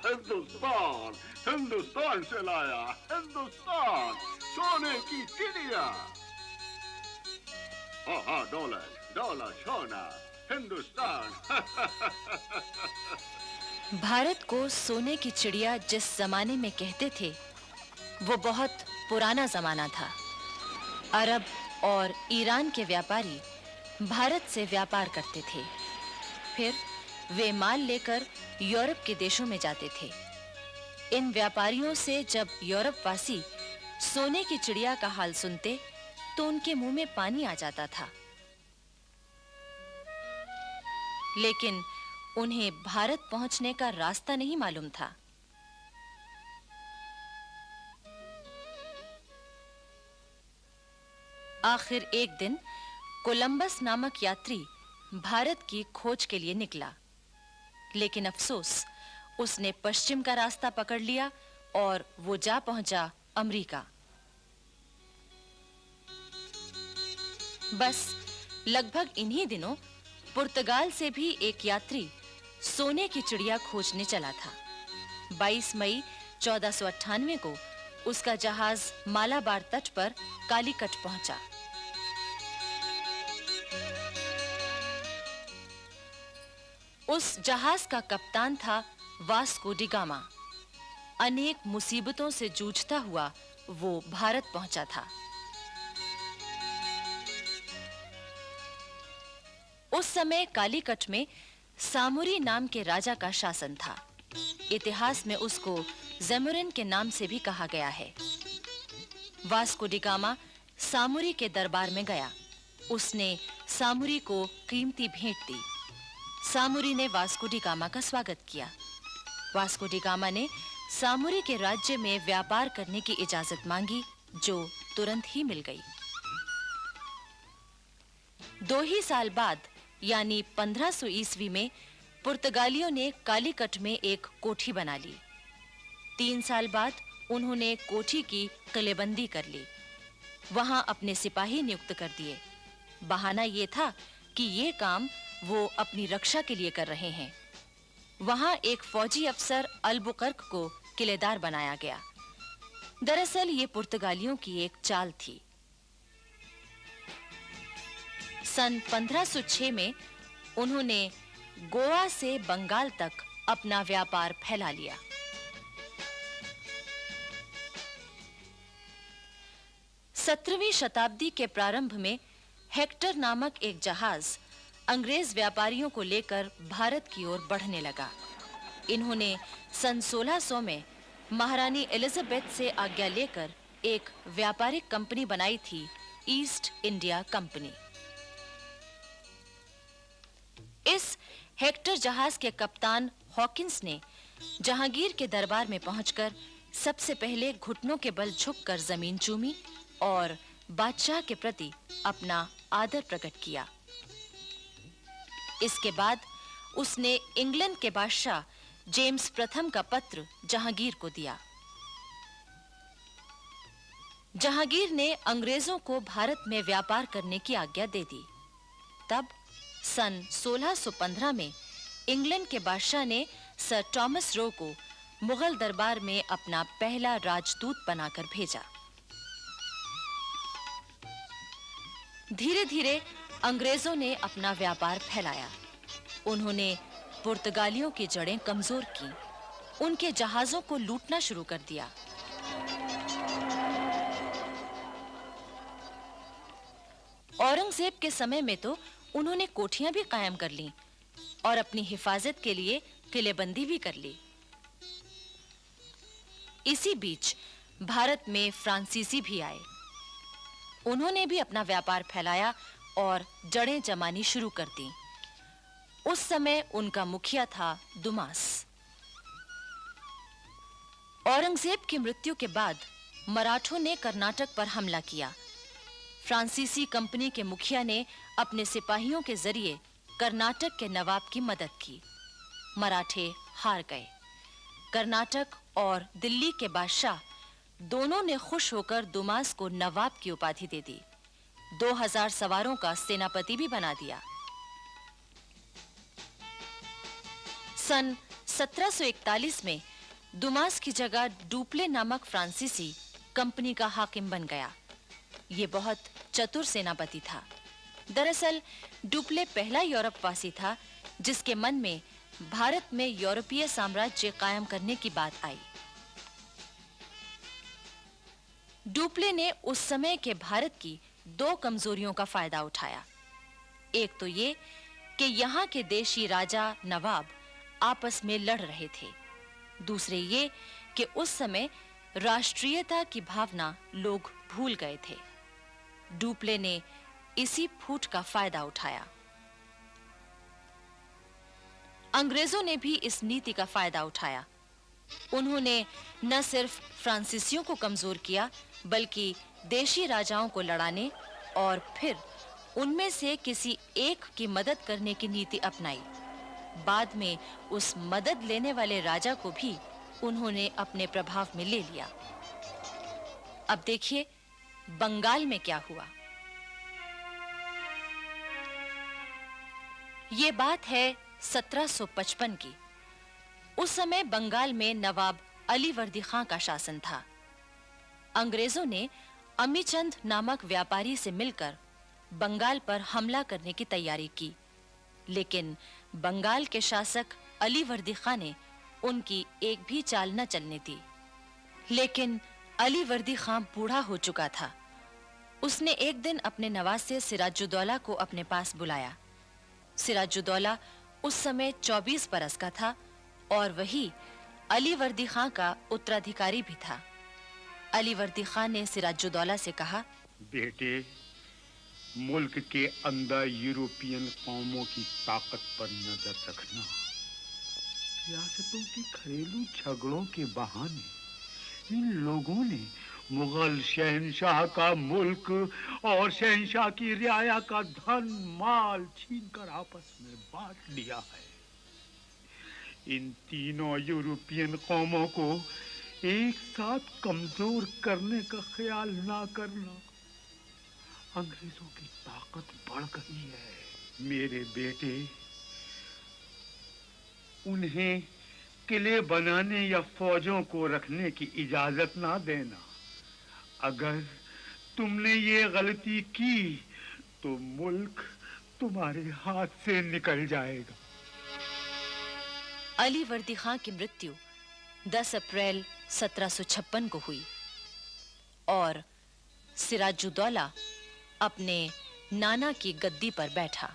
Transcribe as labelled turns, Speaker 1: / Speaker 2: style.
Speaker 1: हिंदुस्तान, हिंदुस्तान से लाया, हिंदुस्तान, सोने की चिड़िया। हाँ, डॉलर, डॉलर, सोना, हिंदुस्तान।
Speaker 2: भारत को सोने की चिड़िया जिस जमाने में कहते थे, वो बहुत पुराना जमाना था। अरब और ईरान के व्यापारी भारत से व्यापार करते थे। फिर वे माल लेकर यूरोप के देशों में जाते थे। इन व्यापारियों से जब यूरोप वासी सोने की चिड़िया का हाल सुनते, तो उनके मुंह में पानी आ जाता था। लेकिन उन्हें भारत पहुंचने का रास्ता नहीं मालूम था। आखिर एक दिन कोलंबस नामक यात्री भारत की खोज के लिए निकला, लेकिन अफसोस, उसने पश्चिम का रास्ता पकड़ लिया और वो जा पहुंचा अमेरिका। बस लगभग इन्हीं दिनों पुर्तगाल से भी एक यात्री सोने की चिड़िया खोजने चला था। 22 मई 1498 को उसका जहाज मालाबार तट पर कालीकट पहुंचा। उस जहाज का कप्तान था वास्को डी गामा। अनेक मुसीबतों से जूझता हुआ वो भारत पहुंचा था। उस समय कालीकट में सामुरी नाम के राजा का शासन था। इतिहास में उसको ज़ेमुरिन के नाम से भी कहा गया है। वास्को डी गामा सामुरी के दरबार में गया। उसने सामुरी को कीमती भेंट दी। सामुरी ने वास्को डी गामा का स्वागत किया। वास्को डी गामा ने सामुरी के राज्य में व्यापार करने की इजाजत मांगी, जो तुरंत ही मिल गई। 2 ही साल बाद यानी 1500 ईस्वी में पुर्तगालियों ने कालीकट में एक कोठी बना ली। 3 साल बाद उन्होंने कोठी की किलेबंदी कर ली। वहां अपने सिपाही नियुक्त कर दिए। बहाना यह था कि ये काम वो अपनी रक्षा के लिए कर रहे हैं। वहां एक फौजी अफसर अल्बुकर्क को किलेदार बनाया गया। दरअसल ये पुर्तगालियों की एक चाल थी। सन 1506 में उन्होंने गोवा से बंगाल तक अपना व्यापार फैला लिया। सत्रहवीं शताब्दी के प्रारंभ में हेक्टर नामक एक जहाज अंग्रेज व्यापारियों को लेकर भारत की ओर बढ़ने लगा। इन्होंने सन 1600 में महारानी एलिजाबेथ से आज्ञा लेकर एक व्यापारिक कंपनी बनाई थी, ईस्ट इंडिया कंपनी। इस हेक्टर जहाज के कप्तान हॉकिंस ने जहांगीर के दरबार में पहुंचकर सबसे पहले घुटनों के बल झुककर जमीन चूमी और बादशाह के प्रति अपना आदर प्रकट किया। इसके बाद उसने इंग्लैंड के बादशाह जेम्स प्रथम का पत्र जहांगीर को दिया। जहांगीर ने अंग्रेजों को भारत में व्यापार करने की आज्ञा दे दी। तब सन 1615 में इंग्लैंड के बादशाह ने सर थॉमस रो को मुगल दरबार में अपना पहला राजदूत बनाकर भेजा। धीरे-धीरे अंग्रेजों ने अपना व्यापार फैलाया। उन्होंने पुर्तगालियों की जड़ें कमजोर की, उनके जहाजों को लूटना शुरू कर दिया। औरंगजेब के समय में तो उन्होंने कोठियां भी कायम कर लीं और अपनी हिफाजत के लिए किलेबंदी भी कर ली। इसी बीच भारत में फ्रांसीसी भी आए। उन्होंने भी अपना व्यापार फैलाया और जड़ें जमानी शुरू कर दी। उस समय उनका मुखिया था दुमास। औरंगजेब की मृत्यु के बाद मराठों ने कर्नाटक पर हमला किया। फ्रांसीसी कंपनी के मुखिया ने अपने सिपाहियों के जरिए कर्नाटक के नवाब की मदद की। मराठे हार गए। कर्नाटक और दिल्ली के बादशाह दोनों ने खुश होकर दुमास को नवाब की उपाधि दे दी। 2000 सवारों का सेनापति भी बना दिया। सन 1741 में दुमास की जगह डुप्ले नामक फ्रांसीसी कंपनी का हाकिम बन गया। ये बहुत चतुर सेनापति था। दरअसल डुप्ले पहला यूरोपवासी था जिसके मन में भारत में यूरोपीय साम्राज्य कायम करने की बात आई। डुप्ले ने उस समय के भारत की दो कमजोरियों का फायदा उठाया। एक तो ये कि यहाँ के देशी राजा नवाब आपस में लड़ रहे थे। दूसरे ये कि उस समय राष्ट्रीयता की भावना लोग भूल गए थे। डुप्ले ने इसी फूट का फायदा उठाया। अंग्रेजों ने भी इस नीति का फायदा उठाया। उन्होंने न सिर्फ फ्रांसीसियों को कमजोर किया बल्कि देशी राजाओं को लड़ाने और फिर उनमें से किसी एक की मदद करने की नीति अपनाई। बाद में उस मदद लेने वाले राजा को भी उन्होंने अपने प्रभाव में ले लिया। अब देखिए बंगाल में क्या हुआ। ये बात है 1755 की। उस समय बंगाल में नवाब अलीवर्दी खां का शासन था। अंग्रेजों ने अमीचंद नामक व्यापारी से मिलकर बंगाल पर हमला करने की तैयारी की, लेकिन बंगाल के शासक अलीवर्दी खां ने उनकी एक भी चाल न चलने दी। लेकिन अलीवर्दी खां बूढ़ा हो चुका था। उसने एक दिन अपने नवासे सिराजुद्दौला को अपने पास बुलाया। सिराजुद्दौला उस समय 24 बरस का था और वही अलीवर्दी खां का उत्तराधिकारी भी था। अलीवर्दी खां ने सिराजुद्दौला से कहा,
Speaker 3: बेटे, मुल्क के अंदर यूरोपियन कौमों की ताकत पर नजर रखना। रियासतों की घरेलू झगड़ों के बहाने इन लोगों ने मुगल शहंशाह का मुल्क और शहंशाह की रियाया का धन माल छीनकर आपस में बांट लिया है। इन तीनों यूरोपियन कौमों को एक साथ कमजोर करने का ख्याल ना करना। अंग्रेजों की ताकत बढ़ गई है। मेरे बेटे, उन्हें किले बनाने या फौजों को रखने की इजाजत ना देना। अगर तुमने ये गलती की तो मुल्क तुम्हारे हाथ से निकल जाएगा।
Speaker 2: अलीवर्दी खां की मृत्यु 10 अप्रैल 1756 को हुई और सिराजुद्दौला अपने नाना की गद्दी पर बैठा।